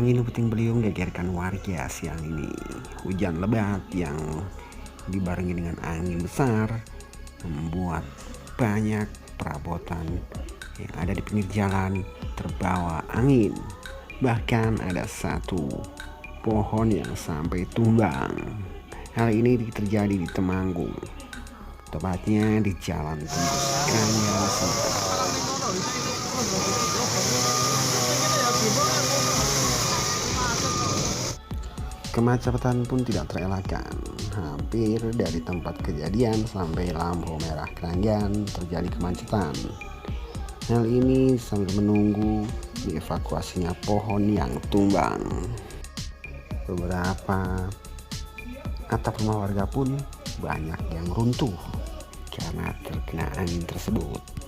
Angin puting beliung gegerkan warga siang ini. Hujan lebat yang dibarengi dengan angin besar membuat banyak perabotan yang ada di pinggir jalan terbawa angin. Bahkan ada satu pohon yang sampai tumbang. Hal ini terjadi di Temanggung, tepatnya di Jalan Tembus Kranggan Selatan. Kemacetan pun tidak terelakkan. Hampir dari tempat kejadian sampai lampu merah Kranggan terjadi kemacetan. Hal ini sambil menunggu dievakuasinya pohon yang tumbang. Beberapa atap rumah warga pun banyak yang runtuh karena terkena angin tersebut.